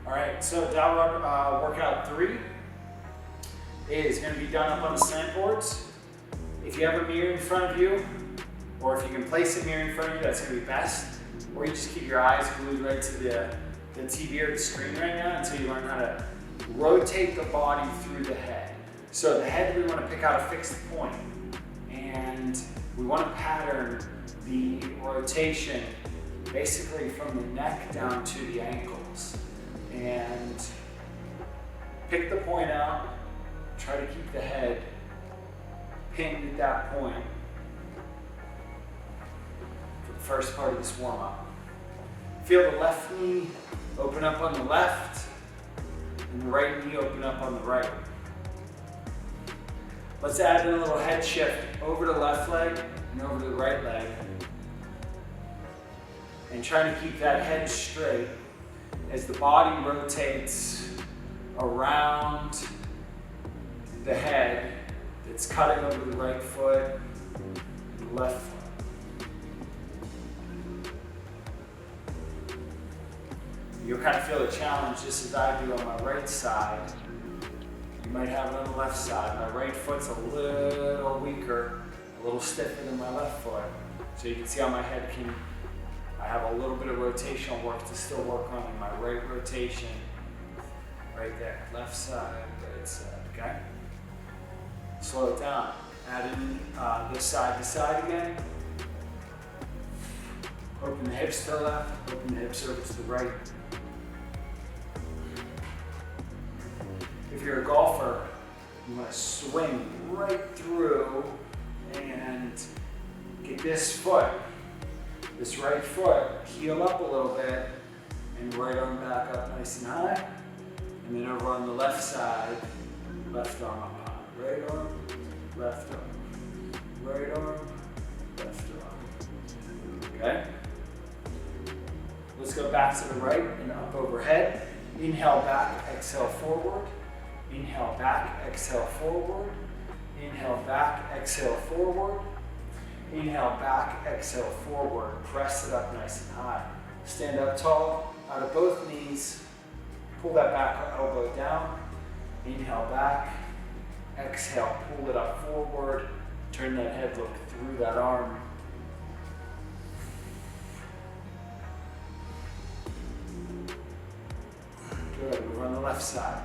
All right, so downward workout 3 is going to be done up on the slant boards. If you have a mirror in front of you, or if you can place a mirror in front of you, that's going to be best. Or you just keep your eyes glued right to the TV or the screen right now until you learn how to rotate the body through the head. So the head, we want to pick out a fixed point, and we want to pattern the rotation basically from the neck down to the ankles. And pick the point out, try to keep the head pinned at that point for the first part of this warm-up. Feel the left knee open up on the left and the right knee open up on the right. Let's add in a little head shift over the left leg and over to the right leg. And try to keep that head straight as the body rotates around the head. It's cutting over the right foot and the left foot. You'll kind of feel the challenge just as I do on my right side. You might have it on the left side. My right foot's a little weaker, a little stiffer than my left foot. So you can see how my head can, I have a little bit of rotational work to still work on in my right rotation. Right there, left side, right side, okay? Slow it down. Add in this side to side again. Open the hips to the left, open the hips over to the right. If you're a golfer, you want to swing right through and get this foot, this right foot, heel up a little bit, and right arm back up nice and high. And then over on the left side, left arm up high. Right arm, left arm. Right arm, left arm. Okay? Let's go back to the right and up overhead. Inhale back, exhale forward. Inhale back, exhale forward. Inhale back, exhale forward. Inhale back, exhale forward. Press it up nice and high. Stand up tall, out of both knees. Pull that back elbow down. Inhale back, exhale, pull it up forward. Turn that head, look through that arm. Good, over on the left side.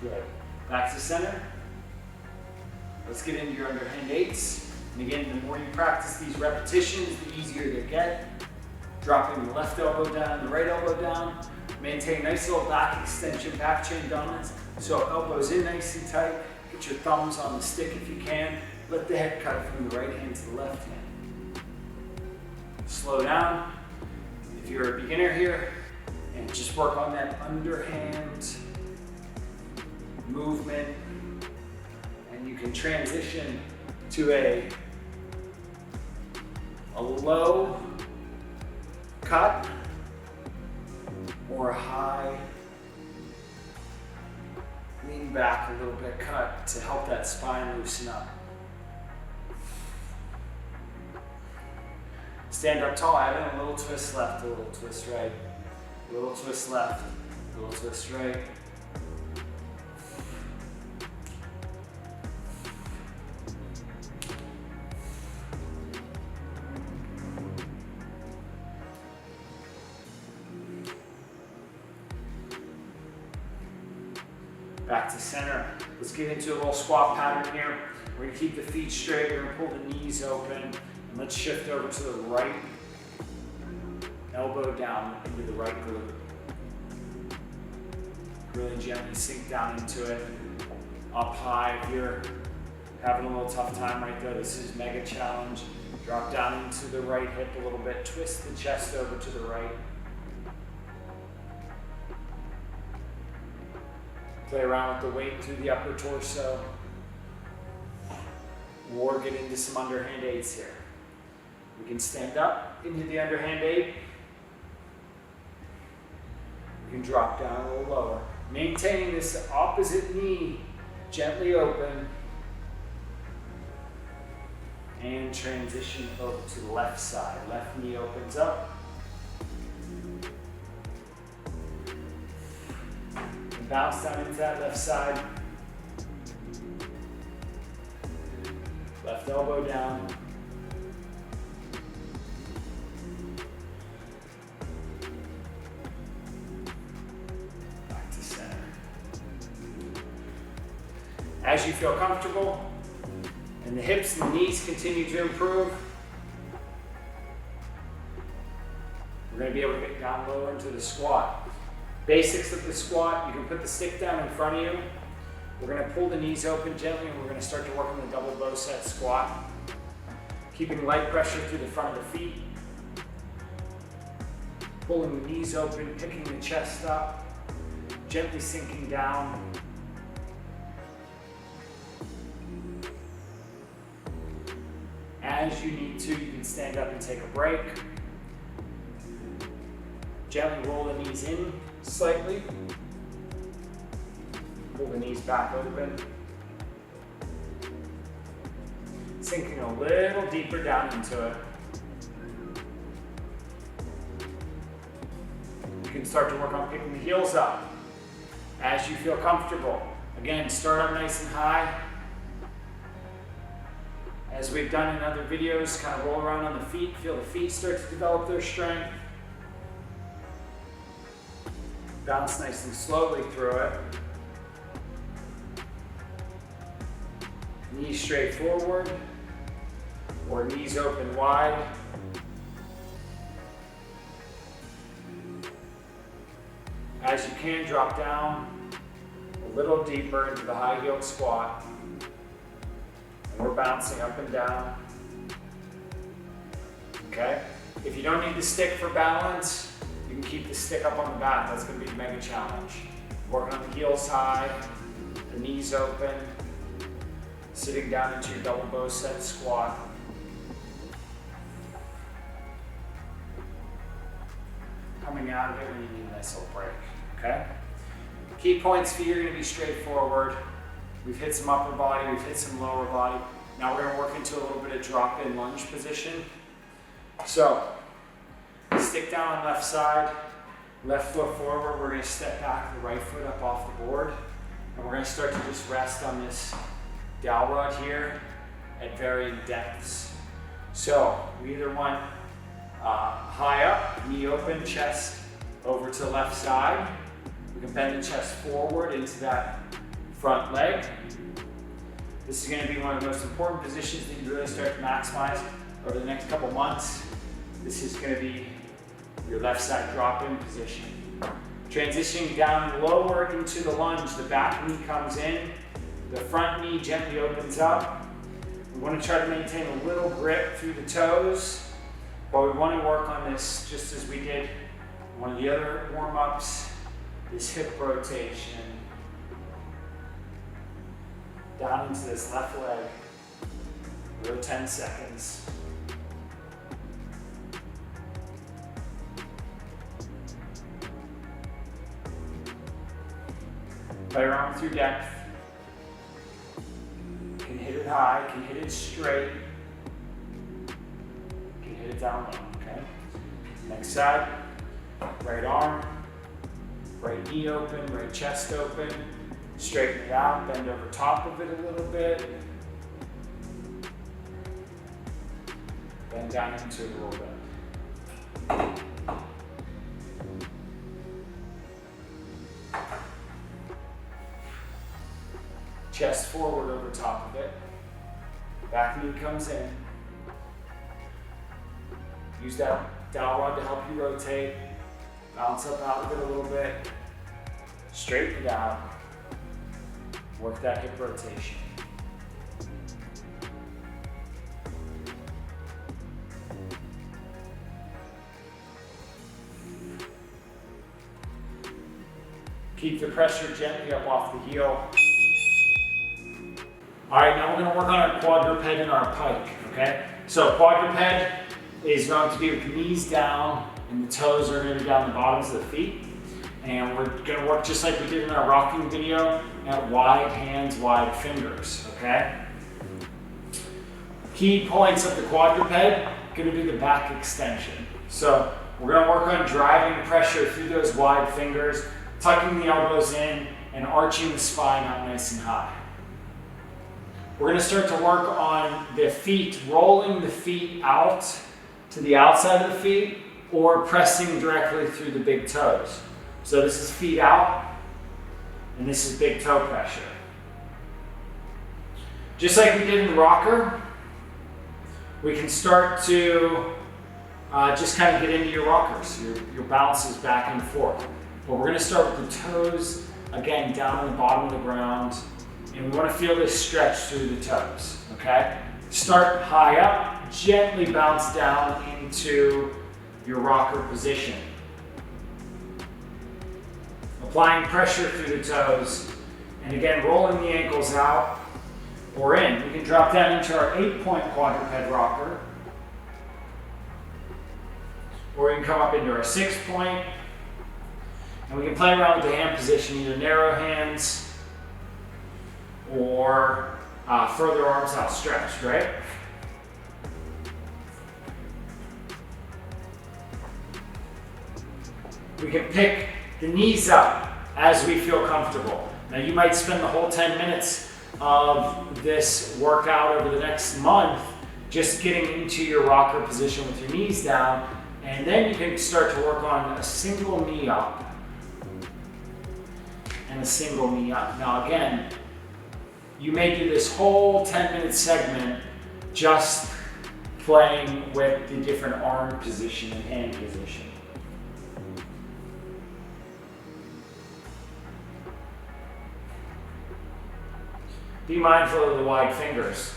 Good. Back to center. Let's get into your underhand eights. And again, the more you practice these repetitions, the easier they get. Dropping the left elbow down, the right elbow down. Maintain nice little back extension, back chain dominance. So elbows in nice and tight. Get your thumbs on the stick if you can. Let the head cut from the right hand to the left hand. Slow down. If you're a beginner here, and just work on that underhand movement, and you can transition to a low cut or a high lean back a little bit cut to help that spine loosen up. Stand up tall, add in a little twist left, a little twist right, a little twist left, a little twist right. Back to center. Let's get into a little squat pattern here. We're gonna keep the feet straight, we're gonna pull the knees open, and let's shift over to the right elbow down into the right glute. Really gently sink down into it. Up high. If you're having a little tough time right there, this is mega challenge. Drop down into the right hip a little bit, twist the chest over to the right. Play around with the weight through the upper torso. Or get into some underhand eights here. We can stand up into the underhand eight. We can drop down a little lower. Maintaining this opposite knee gently open. And transition over to the left side. Left knee opens up. And bounce down into that left side. Left elbow down. Back to center. As you feel comfortable, and the hips and the knees continue to improve, we're going to be able to get down lower into the squat. Basics of the squat, you can put the stick down in front of you. We're going to pull the knees open gently, and we're going to start to work on the double bow set squat. Keeping light pressure through the front of the feet. Pulling the knees open, picking the chest up, gently sinking down. As you need to, you can stand up and take a break. Gently roll the knees in slightly. Pull the knees back open. Sinking a little deeper down into it. You can start to work on picking the heels up as you feel comfortable. Again, start up nice and high. As we've done in other videos, kind of roll around on the feet, feel the feet start to develop their strength. Bounce nice and slowly through it. Knees straight forward, or knees open wide. As you can, drop down a little deeper into the high-heeled squat. And we're bouncing up and down. Okay? If you don't need the stick for balance, you can keep the stick up on the back. That's going to be the mega challenge. Working on the heels high, the knees open, sitting down into your double bow set squat. Coming out of it when you need a nice little break. Okay? Key points for you are going to be straightforward. We've hit some upper body, we've hit some lower body. Now we're going to work into a little bit of drop-in lunge position. So, stick down on left side, left foot forward. We're going to step back, the right foot up off the board. And we're going to start to just rest on this dowel rod here at varying depths. So, we either want high up, knee open, chest over to the left side. We can bend the chest forward into that front leg. This is going to be one of the most important positions that you really start to maximize over the next couple months. This is going to be your left side drop-in position. Transitioning down lower into the lunge, the back knee comes in, the front knee gently opens up. We want to try to maintain a little grip through the toes, but we want to work on this just as we did one of the other warm-ups, this hip rotation. Down into this left leg, another 10 seconds. Play around with your depth. You can hit it high, you can hit it straight. You can hit it down low, okay? Next side, right arm, right knee open, right chest open. Straighten it out, bend over top of it a little bit. Bend down into it a little bit. Chest forward over top of it. Back knee comes in. Use that dowel rod to help you rotate. Bounce up out of it a little bit. Straighten it out. Work that hip rotation. Keep the pressure gently up off the heel. All right, now we're gonna work on our quadruped and our pike, okay? So quadruped is going to be with the knees down and the toes are gonna be down the bottoms of the feet. And we're gonna work just like we did in our rocking video at wide hands, wide fingers, okay? Key points of the quadruped, gonna be the back extension. So we're gonna work on driving pressure through those wide fingers, tucking the elbows in and arching the spine up nice and high. We're gonna start to work on the feet, rolling the feet out to the outside of the feet or pressing directly through the big toes. So this is feet out and this is big toe pressure. Just like we did in the rocker, we can start to just kind of get into your rockers, your bounces back and forth. But we're gonna start with the toes, again, down on the bottom of the ground, and we wanna feel this stretch through the toes, okay? Start high up, gently bounce down into your rocker position. Applying pressure through the toes, and again, rolling the ankles out or in. We can drop down into our 8-point quadruped rocker, or we can come up into our 6-point, and we can play around with the hand position, either narrow hands or further arms outstretched, right? We can pick the knees up as we feel comfortable. Now you might spend the whole 10 minutes of this workout over the next month just getting into your rocker position with your knees down, and then you can start to work on a single knee up and a single knee up. Now again, you may do this whole 10-minute segment just playing with the different arm position and hand position. Be mindful of the wide fingers.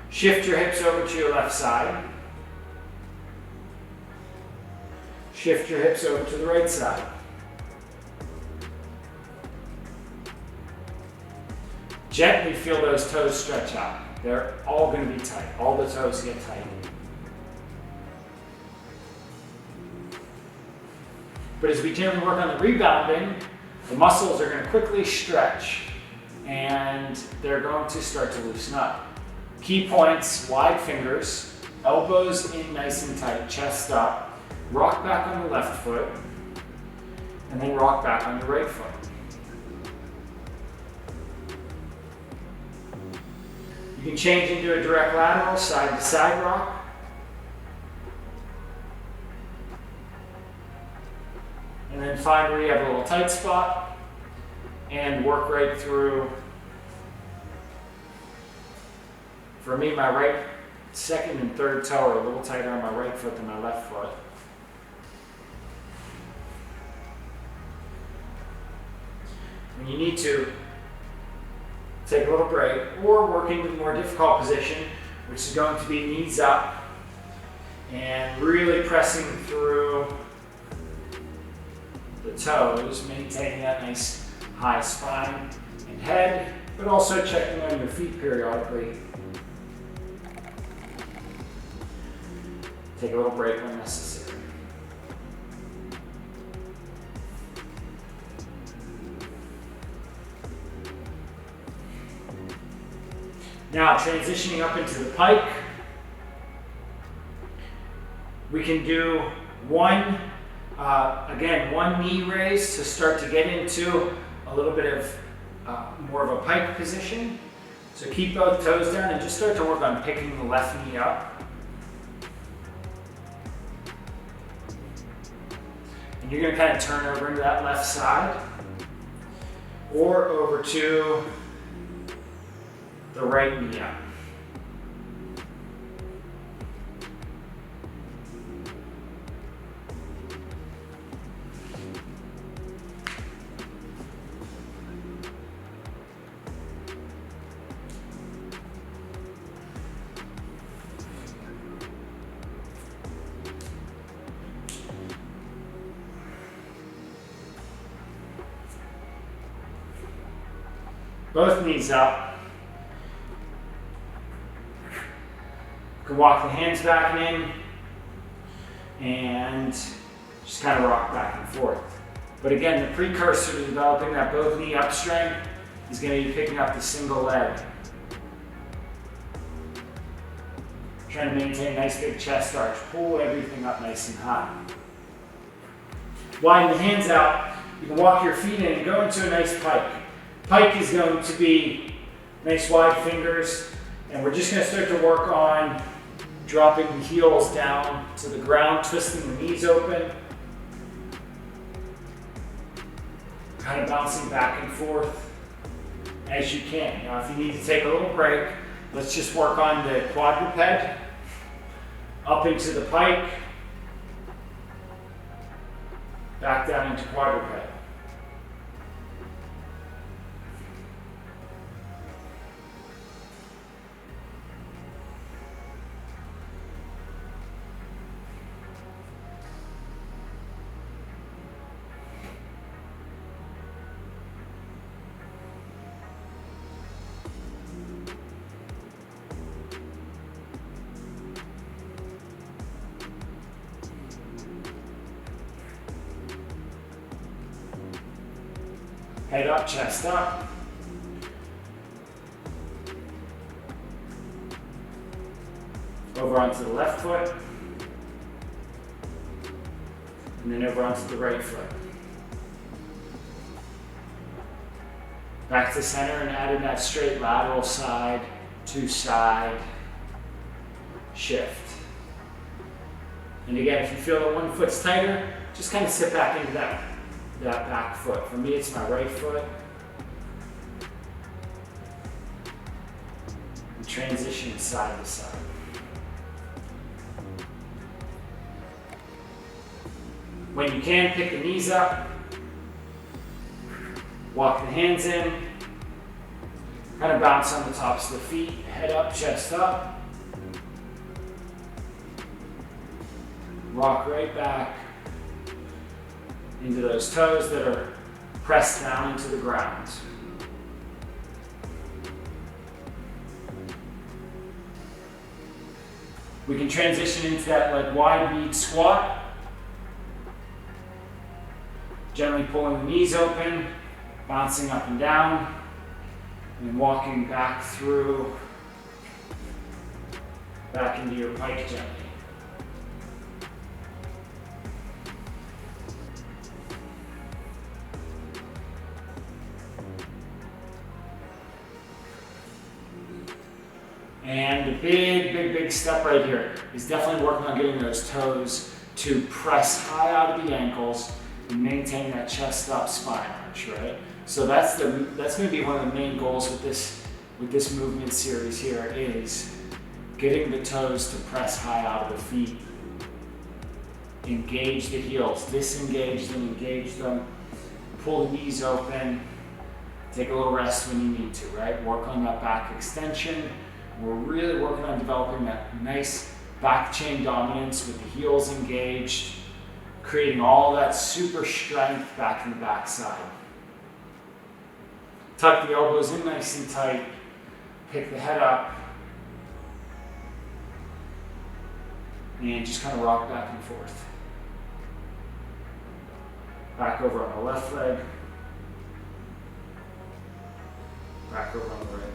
Shift your hips over to your left side. Shift your hips over to the right side. Gently feel those toes stretch out. They're all going to be tight. All the toes get tight. But as we gently work on the rebounding, the muscles are going to quickly stretch and they're going to start to loosen up. Key points, wide fingers, elbows in nice and tight, chest up, rock back on the left foot, and then rock back on the right foot. You can change into a direct lateral, side to side rock. And then find where you have a little tight spot and work right through. For me, my right second and third toe are a little tighter on my right foot than my left foot. When you need to, take a little break or work into the more difficult position, which is going to be knees up and really pressing through the toes, maintaining that nice high spine and head, but also checking on your feet periodically. Take a little break when necessary. Now, transitioning up into the pike, we can do one knee raise to start to get into a little bit of more of a pike position. So keep both toes down and just start to work on picking the left knee up. And you're going to kind of turn over into that left side or over to the right knee up. both knees up. You can walk the hands back and in and just kind of rock back and forth. But again, the precursor to developing that both knee up strength is going to be picking up the single leg. Trying to maintain a nice big chest arch. Pull everything up nice and high. Widen the hands out. You can walk your feet in and go into a nice pike. Pike is going to be nice wide fingers, and we're just going to start to work on dropping the heels down to the ground, twisting the knees open. Kind of bouncing back and forth as you can. Now, if you need to take a little break, let's just work on the quadruped, up into the pike, back down into quadruped. Head up, chest up. Over onto the left foot. And then over onto the right foot. Back to center and add in that straight lateral side to side shift. And again, if you feel that one foot's tighter, just kind of sit back into that back foot. For me, it's my right foot. And transition side to side. When you can, pick the knees up. Walk the hands in. Kind of bounce on the tops of the feet. Head up, chest up. Rock right back into those toes that are pressed down into the ground. We can transition into that like wide bead squat. Gently pulling the knees open, bouncing up and down, and walking back through, back into your pike gently. And the big step right here is definitely working on getting those toes to press high out of the ankles and maintain that chest up spine arch, right? So that's going to be one of the main goals with this movement series here is getting the toes to press high out of the feet. Engage the heels, disengage them, engage them, pull the knees open, take a little rest when you need to, right? Work on that back extension. We're really working on developing that nice back chain dominance with the heels engaged, creating all that super strength back in the back side. Tuck the elbows in nice and tight, pick the head up, and just kind of rock back and forth. Back over on the left leg, back over on the right leg.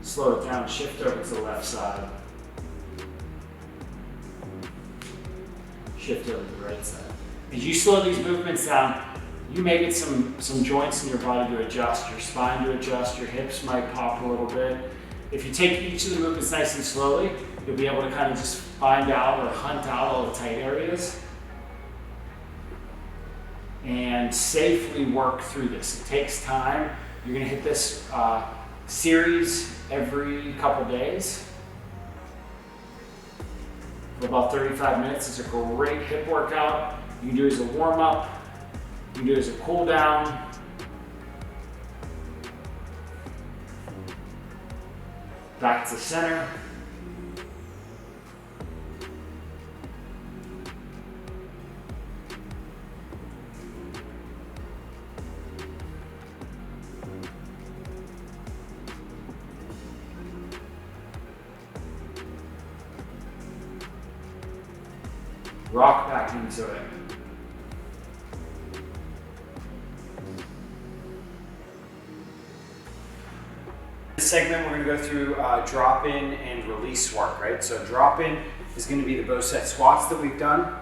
Slow it down, shift over to the left side. Shift over to the right side. As you slow these movements down, you may get some joints in your body to adjust, your spine to adjust, your hips might pop a little bit. If you take each of the movements nice and slowly, you'll be able to kind of just find out or hunt out all the tight areas and safely work through this. It takes time. You're going to hit this series every couple days for about 35 minutes. It's a great hip workout. You can do it as a warm-up, you can do it as a cool down. Back to center. rock back into it. This segment, we're going to go through drop-in and release work, right? So drop-in is going to be the bow set squats that we've done,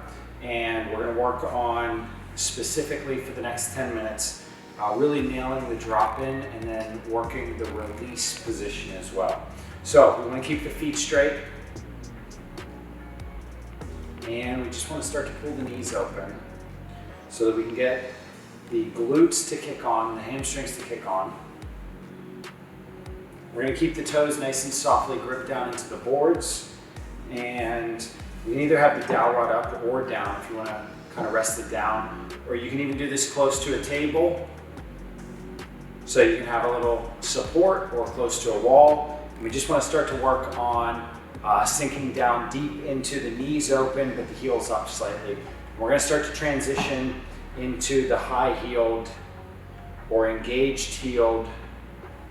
and we're going to work on specifically for the next 10 minutes, really nailing the drop-in and then working the release position as well. So we want to keep the feet straight, and we just want to start to pull the knees open so that we can get the glutes to kick on, the hamstrings to kick on. We're going to keep the toes nice and softly gripped down into the boards, and you can either have the dowel rod up or down if you want to kind of rest it down, or you can even do this close to a table so you can have a little support, or close to a wall. And we just want to start to work on sinking down deep into the knees open but the heels up slightly. We're going to start to transition into the high-heeled or engaged-heeled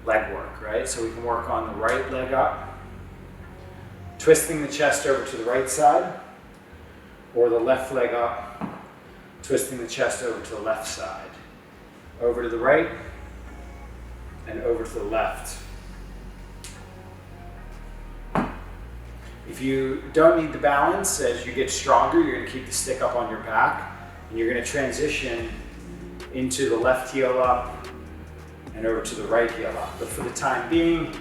leg work, right? So we can work on the right leg up, twisting the chest over to the right side, or the left leg up, twisting the chest over to the left side, over to the right, and over to the left. If you don't need the balance, as you get stronger, you're going to keep the stick up on your back, and you're going to transition into the left heel up and over to the right heel up. But for the time being,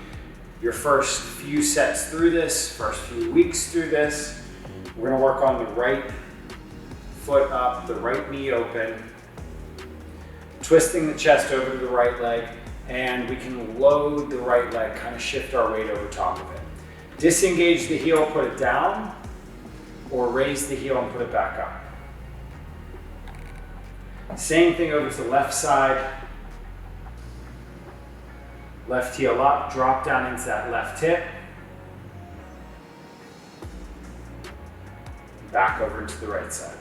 your first few sets through this, first few weeks through this, we're going to work on the right foot up, the right knee open, twisting the chest over to the right leg, and we can load the right leg, kind of shift our weight over top of it. Disengage the heel, put it down, or raise the heel and put it back up. Same thing over to the left side. Left heel up, drop down into that left hip. Back over into the right side.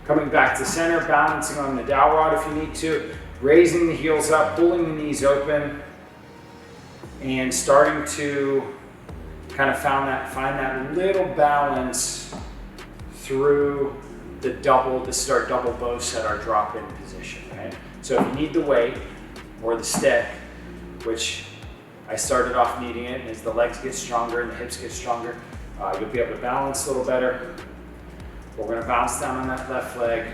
Coming back to center, balancing on the dowel rod if you need to, raising the heels up, pulling the knees open, and starting to kind of find that little balance through this is our double bow set, our drop-in position, right? So if you need the weight or the stick, which I started off needing it, as the legs get stronger and the hips get stronger, you'll be able to balance a little better. We're going to bounce down on that left leg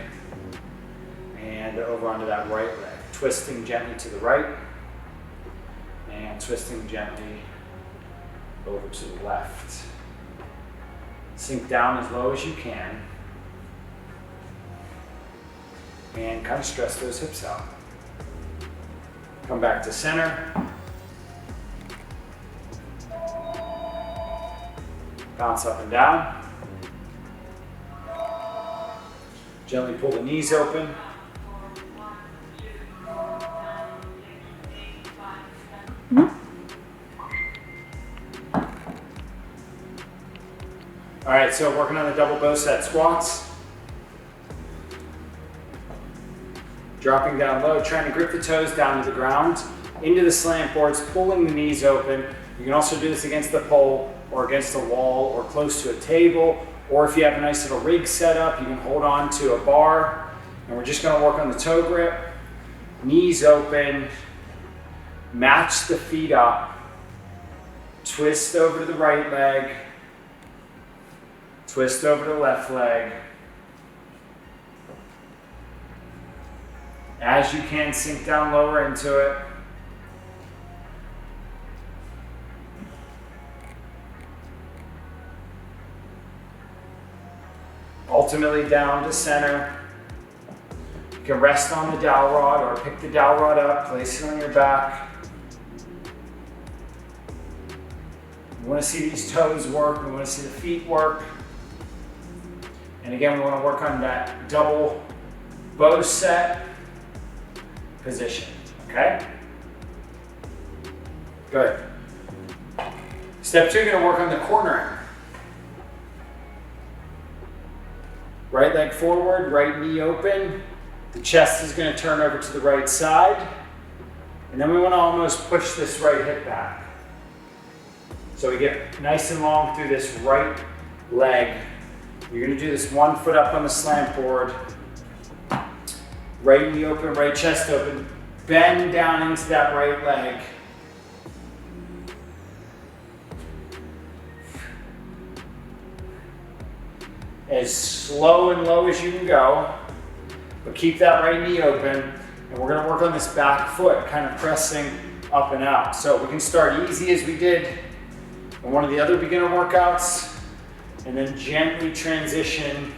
and over onto that right leg, twisting gently to the right and twisting gently over to the left. Sink down as low as you can and kind of stress those hips out. Come back to center. Bounce up and down. Gently pull the knees open. All right, so working on the double bow set squats. Dropping down low, trying to grip the toes down to the ground, into the slant boards, pulling the knees open. You can also do this against the pole or against a wall or close to a table, or if you have a nice little rig set up, you can hold on to a bar. And we're just going to work on the toe grip, knees open, match the feet up, twist over to the right leg, twist over to the left leg. As you can, sink down lower into it. Ultimately down to center. You can rest on the dowel rod or pick the dowel rod up, place it on your back. We want to see these toes work, we want to see the feet work. And again, we want to work on that double bow set position, okay? Good. Step two, you're going to work on the cornering. Right leg forward, right knee open. The chest is going to turn over to the right side. And then we want to almost push this right hip back. So we get nice and long through this right leg. You're gonna do this 1 foot up on the slant board, right knee open, right chest open, bend down into that right leg. As slow and low as you can go, but keep that right knee open. And we're gonna work on this back foot, kind of pressing up and out. So we can start easy as we did in one of the other beginner workouts, and then gently transition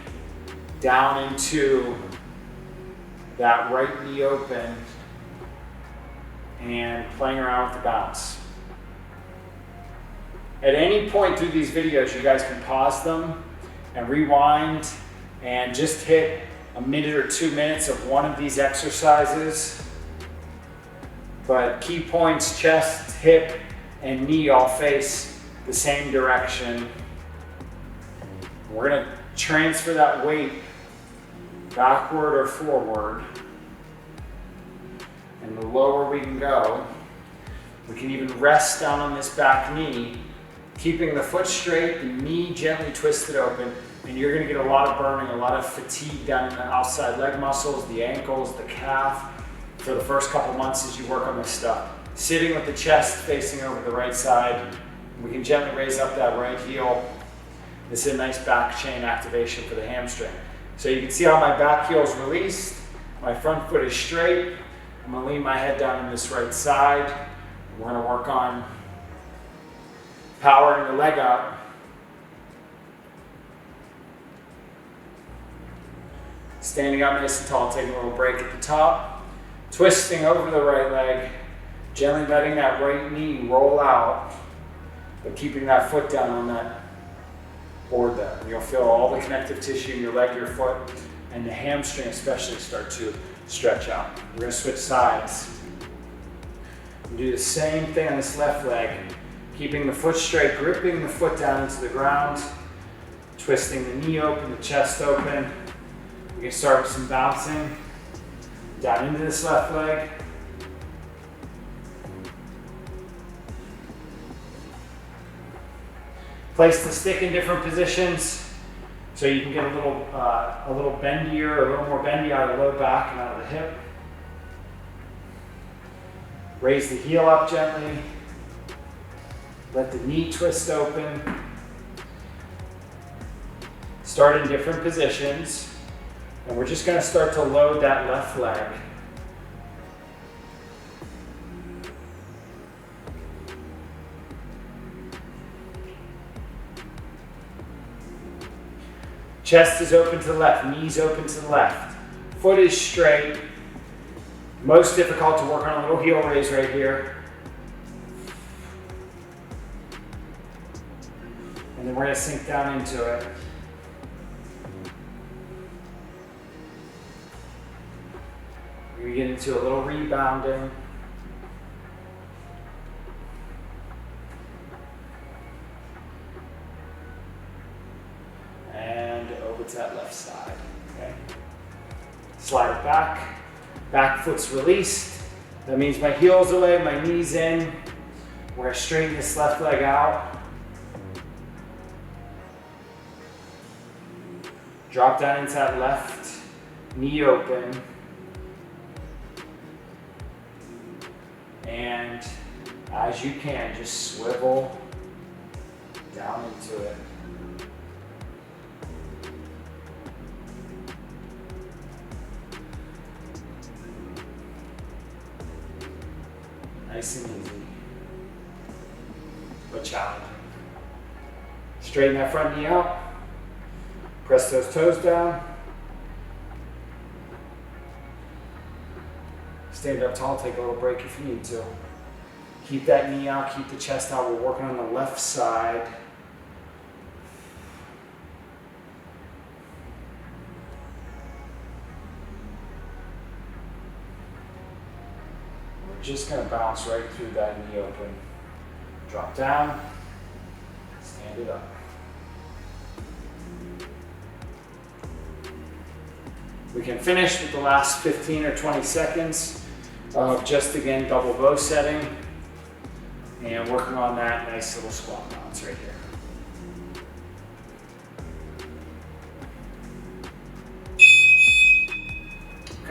down into that right knee open and playing around with the bounce. At any point through these videos, you guys can pause them and rewind and just hit a minute or 2 minutes of one of these exercises. But key points, chest, hip, and knee all face the same direction. We're gonna transfer that weight backward or forward. And the lower we can go, we can even rest down on this back knee, keeping the foot straight, the knee gently twisted open, and you're gonna get a lot of burning, a lot of fatigue down in the outside leg muscles, the ankles, the calf, for the first couple months as you work on this stuff. Sitting with the chest facing over the right side, we can gently raise up that right heel. This is a nice back chain activation for the hamstring. So you can see how my back heel is released, my front foot is straight. I'm gonna lean my head down on this right side. We're gonna work on powering the leg up. Standing up nice and tall, taking a little break at the top. Twisting over the right leg, gently letting that right knee roll out, but keeping that foot down on that board there. And you'll feel all the connective tissue in your leg, your foot, and the hamstring especially start to stretch out. We're gonna switch sides. And do the same thing on this left leg, keeping the foot straight, gripping the foot down into the ground, twisting the knee open, the chest open. We can start with some bouncing down into this left leg. Place the stick in different positions so you can get a little bendier, a little more bendy out of the low back and out of the hip. Raise the heel up gently. Let the knee twist open. Start in different positions. And we're just going to start to load that left leg. Chest is open to the left, knees open to the left. Foot is straight. Most difficult to work on a little heel raise right here. And then we're going to sink down into it. We get into a little rebounding. And over to that left side, okay? Slide it back. Back foot's released. That means my heel's away, my knee's in. We're gonna straighten this left leg out. Drop down into that left knee open. And as you can, just swivel down into it. Nice and easy, but challenging. Straighten that front knee out. Press those toes down. Stand up tall, take a little break if you need to. Keep that knee out, keep the chest out. We're working on the left side. We're just gonna bounce right through that knee open. Drop down, stand it up. We can finish with the last 15 or 20 seconds of just again double bow setting and working on that nice little squat bounce right here.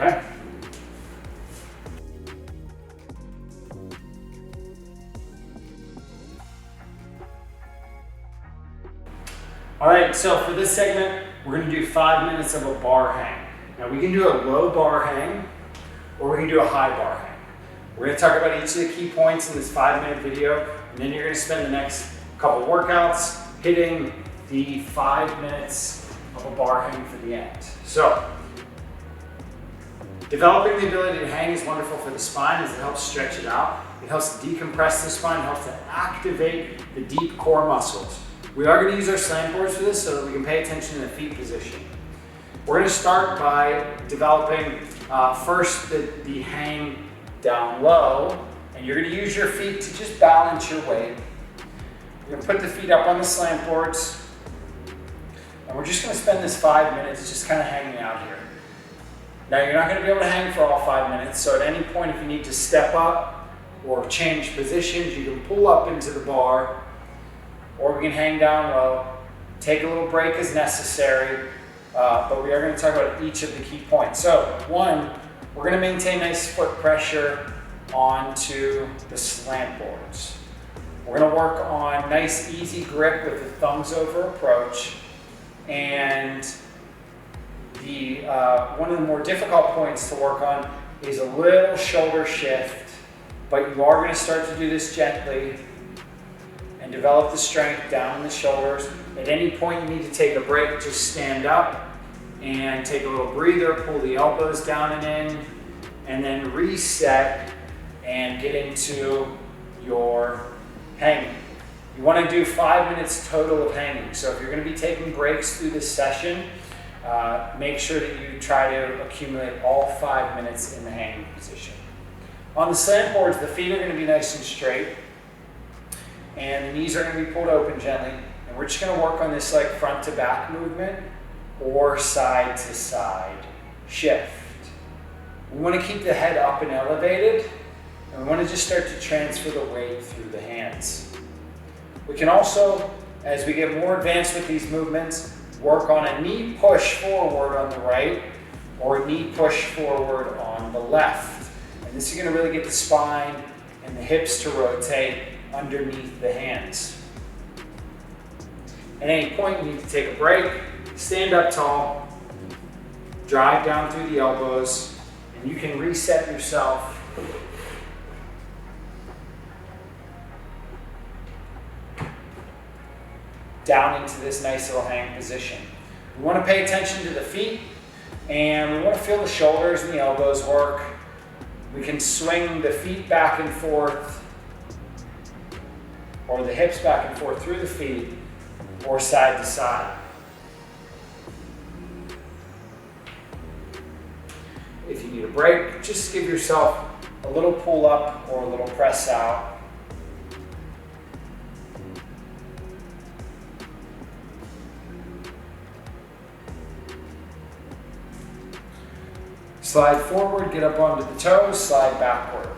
Okay? All right, so for this segment, we're gonna do 5 minutes of a bar hang. Now we can do a low bar hang, or we can do a high bar hang. We're gonna talk about each of the key points in this 5-minute video, and then you're gonna spend the next couple workouts hitting the 5 minutes of a bar hang for the end. So, developing the ability to hang is wonderful for the spine as it helps stretch it out. It helps to decompress the spine, it helps to activate the deep core muscles. We are going to use our slant boards for this so that we can pay attention to the feet position. We're going to start by developing first the hang down low, and you're going to use your feet to just balance your weight. You're going to put the feet up on the slant boards, and we're just going to spend this 5 minutes just kind of hanging out here. Now you're not going to be able to hang for all 5 minutes, so at any point if you need to step up or change positions, you can pull up into the bar, or we can hang down low, take a little break as necessary, but we are going to talk about each of the key points. So, one, we're going to maintain nice foot pressure onto the slant boards. We're going to work on nice easy grip with the thumbs over approach, and one of the more difficult points to work on is a little shoulder shift, but you are going to start to do this gently and develop the strength down in the shoulders. At any point you need to take a break, just stand up and take a little breather, pull the elbows down and in, and then reset and get into your hanging. You want to do 5 minutes total of hanging. So if you're going to be taking breaks through this session, make sure that you try to accumulate all 5 minutes in the hanging position. On the slant boards, the feet are going to be nice and straight, and the knees are going to be pulled open gently, and we're just going to work on this like front to back movement or side to side shift. We want to keep the head up and elevated, and we want to just start to transfer the weight through the hands. We can also, as we get more advanced with these movements, work on a knee push forward on the right or a knee push forward on the left. And this is going to really get the spine and the hips to rotate underneath the hands. At any point you need to take a break, stand up tall, drive down through the elbows, and you can reset yourself down into this nice little hang position. We want to pay attention to the feet, and we want to feel the shoulders and the elbows work. We can swing the feet back and forth, or the hips back and forth through the feet, or side to side. If you need a break, just give yourself a little pull up or a little press out. Slide forward, get up onto the toes, slide backward.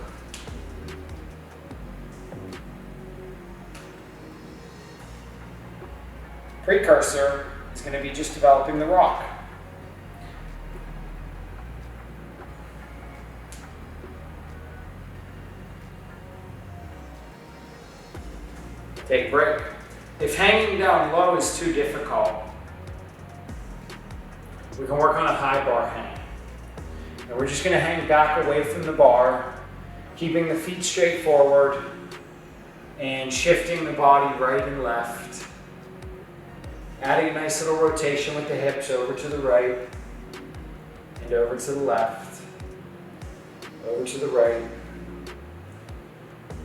Precursor is going to be just developing the rock. Take a break. If hanging down low is too difficult, we can work on a high bar hang. And we're just going to hang back away from the bar, keeping the feet straight forward and shifting the body right and left. Adding a nice little rotation with the hips over to the right and over to the left, over to the right,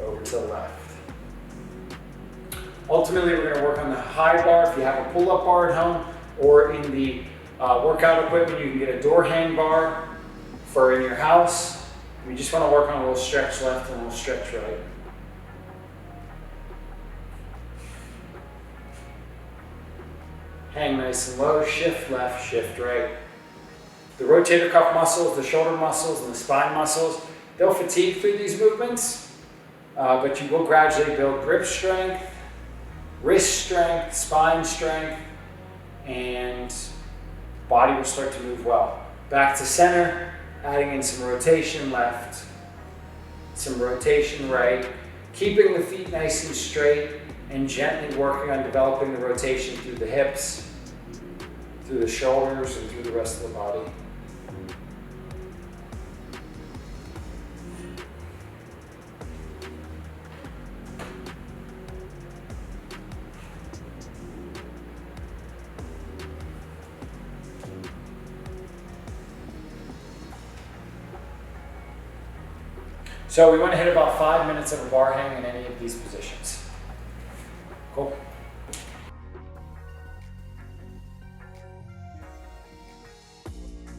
over to the left. Ultimately, we're going to work on the high bar. If you have a pull-up bar at home, or in the workout equipment, you can get a door hang bar for in your house. We just want to work on a little stretch left and a little stretch right. Hang nice and low, shift left, shift right. The rotator cuff muscles, the shoulder muscles, and the spine muscles, they'll fatigue through these movements, but you will gradually build grip strength, wrist strength, spine strength, and body will start to move well. Back to center, Adding in some rotation left, some rotation right, keeping the feet nice and straight and gently working on developing the rotation through the hips, through the shoulders, and through the rest of the body. So we want to hit about 5 minutes of a bar hang in any of these positions. Cool.